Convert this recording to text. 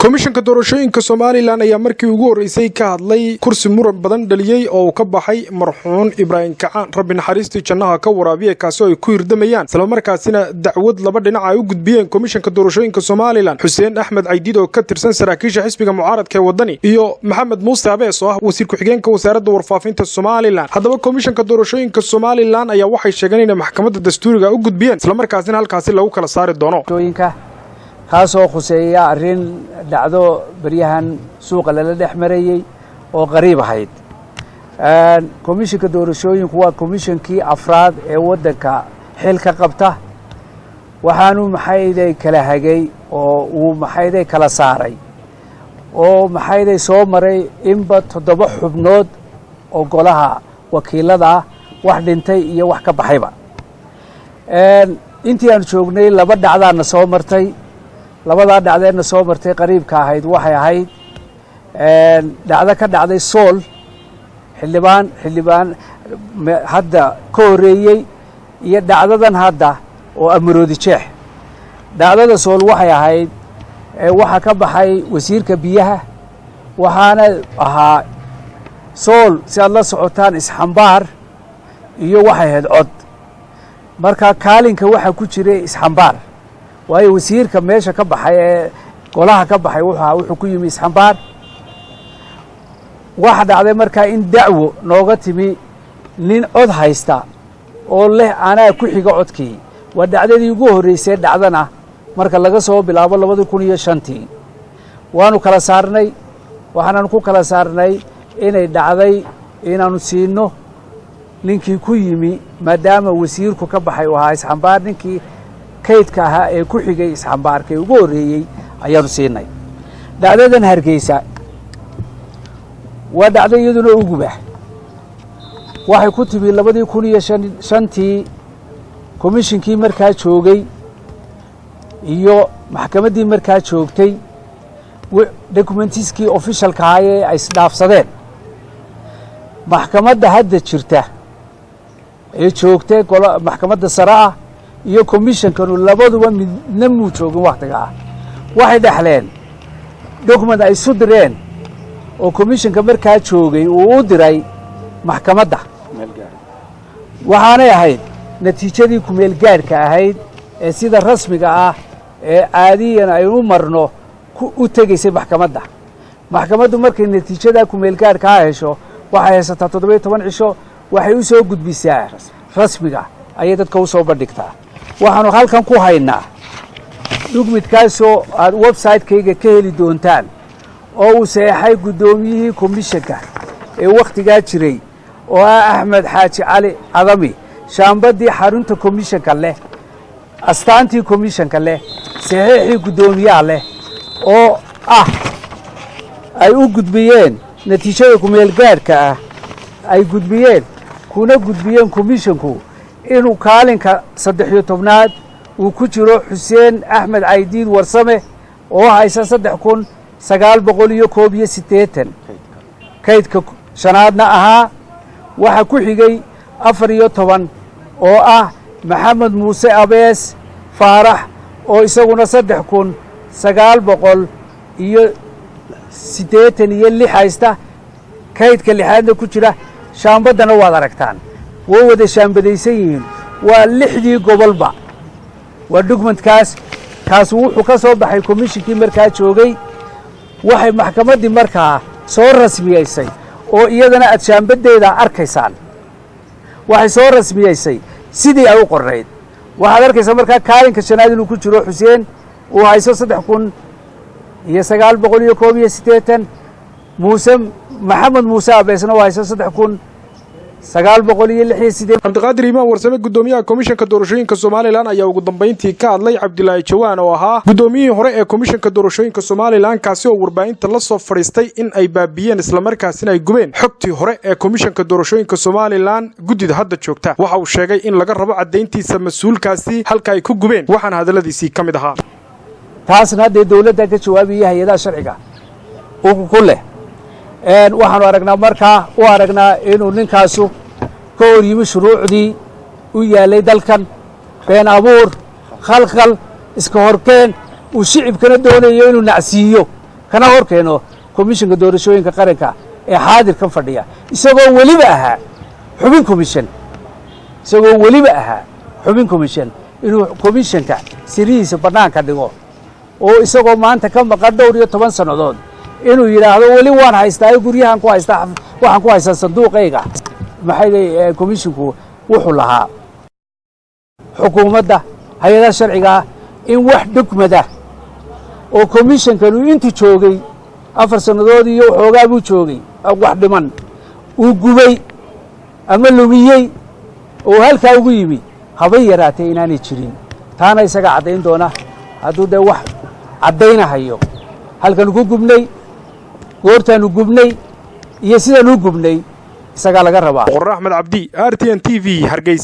komishanka doorashooyinka Soomaaliland ayaa markii ugu horeysay ka hadlay kursi muran badan dhaliyay oo ka baxay marxuun Ibrahim Kacaan Rabbi naxariistii jannaha ka waraabiye kaasoo ay ku hirdamayaan isla markaasina dacwad laba dhinac ay u gudbiyeen komishanka doorashooyinka Soomaaliland Xuseen Axmed Caydiid oo ka tirsan saraakiisha xisbiga mucaaradka ee wadani iyo Maxamed Muuse Abees oo ah wasiir ku-xigeenka wasaaradda warfaafinta Soomaaliland haddaba komishanka doorashooyinka Soomaaliland ayaa waxay sheegeen in maxkamadda dastuuriga u gudbiyeen isla markaasina halkaasi lagu kala saari doono kaasoo khuseeya arrin dhacdo baryahan suuqa lala dhex marayay oo qariib ahayd komishanka doorashooyinku waa komishankii afraad ee waddanka xilka qabta waxaanu maxayday kala hagay oo uu maxayday kala saaray oo maxayday soo maray inba 7 xubnood oo golaha wakiilada wax dhintay iyo wax ka baxayba intii aan joognay laba dhacdaana soo martay labada dhacdeena soo martay qariibka ahayd waxay ahayd dhacdo ka dhacday Sool xildhibaan hadda ka horeeyay iyo dhacdadan hadda oo Amaroodi Jeex dhacdada Sool waxay ahayd waxa ka baxay wasiirka biyaha waxaana ahaa Sool si aad la socotaan isxambaar iyo waxay ahayd cod marka kaalinka waxa ku jiray isxambaar waayo wasiirka meesha ka baxay ee golaha ka baxay wuxuu ku yimi isxambaar waxa dhacday markaa in dacwo nooga timi nin cod haysta oo leh anaa ku xiga codkii waa dhacdadii ugu horeysay dhacdana marka laga soo bilaabo 2005 waanu kala saarnay waxaanu ku kala saarnay inay dhacday inaanu siino ninkii ku yimi maadaama wasiirku ka baxay oo ahaa isxambaar ninkii kaydka ahaa ee ku xigay isxambaarkay ugu horeeyay ayaanu siinay dhacdadan Hargeysa waa dhacday iyaduna ugu baax waxay ku timi 2005 komishinkii markaa joogay iyo maxkamaddii markaa joogtay documentiskii officialka ah ee ay isdhaafsadeen maxkamadda hadda jirta ee joogtay maxkamadda sare ah iyo komishankanu labaduba midna muu joogin waqtiga ah waxay dhaxleen document ay soo direen oo komishanka markaa joogay uu u diray maxkamadda waxaanay ahayd natiijadii ku meel gaarka ahayd ee sida rasmiga ah ee caadiyan ay u marno u tagaysay maxkamaddu markay natiijada ku meel gaarka hesho waxay haysataa 17 cisho waxay u soo gudbisaa rasmiga ayay dadka u soo bandhigtaa waxaanu halkan ku haynaa documentkaasoo aad website-kayga ka heli doontaan oo uu saxay gudoomiyihii komishanka ee waqtigaa jiray oo ah Axmed Xaaji Cali Adami shaambadii xarunta komishanka leh astaantii komishanka leh saxiixii gudoomiyaha leh oo ay u gudbiyeen natiijada ku meel gaarka ah ay gudbiyeen kuna gudbiyeen komishanku inuu kaalinka 13aad uu ku jiro Xuseen Axmed Caydiid Warsame oo haysa 3981 kaydka shanaadna ahaa waxa ku xigay 14 oo ah Maxamed Muuse Abees Faarax oo isaguna 3986 haysta kaydka lixaadna ku jira shaambadana waad aragtaan way wada shaambadaysan yihiin waa 6dii gobolba waa documentkaas wuxuu ka soo baxay komishinkii markaa joogay waxay maxkamaddii markaa soo rasmiyeysay oo iyadana aad shaambadeeda arkaysaan waxay soo rasmiyeysay sidii ay u qorreyd waxaad arkaysaa markaa kaalinka shanaad inuu ku jiro Xuseen uu hayso 3981 muuse Maxamed Muuse Abeesna waa hayso 3986 Cabdiqaadir Imaan Warsame gudoomiyaha komishanka doorashooyinka Soomaaliland ayaa ugu dambeyntii ka hadlay Cabdilaahi Jawaan oo ahaa gudoomiyihii hore ee komishanka doorashooyinka Soomaaliland kaasi oo warbaahinta la soo fariistay in ay baabiyeen isla markaasina ay gubeen xogtii hore ee komishanka doorashooyinka Soomaaliland gudida hadda joogta waxa uu sheegay in laga rabo cadeyntiisa mas'uulkaasi halka ay ku gubeen waxaan hadaladiisii kamid ahaa taasna hadda dawladda ka jawaabiyay hay'adaha sharciga oo ku leh waxaanu aragnaa markaa inuu ninkaasu ka hor yimi shuruucdii u yaalay dalkan been abuur khalkhal iska horkeen uu shicibkana doonayo inuu nacsiiyo kana hor keeno komishanka doorashooyinka qaranka ee xaadirkan fadhiya isagoo weliba ahaa xubin komishan inuu komishanka sirihiisa bannaanka dhigo oo isagoo maanta ka maqan dhowr iyo 10 sannadood inuu yidhaahdo weli waan haystaa guryahan ku haystaa waxaan ku haystaa sanduuqayga maxay komishinku wuxuu lahaa xukuumadda hay'adaha sharciga in wax dhugmada oo komishankanu intii joogay 4 sannadood iyo waxoogaa buu joogay wax dhiman uu gubay ama lumiyey oo halkaa ugu yimi habay yaraatay inaanay jirin taana isaga caddayn doona hadduu dee wax caddaynahayo halkan ku gubnay goortaanu gubnay iyo sidaanu gubnay isagaa laga rabaa. Axmed Cabdi, RTN TV, Hargeysa.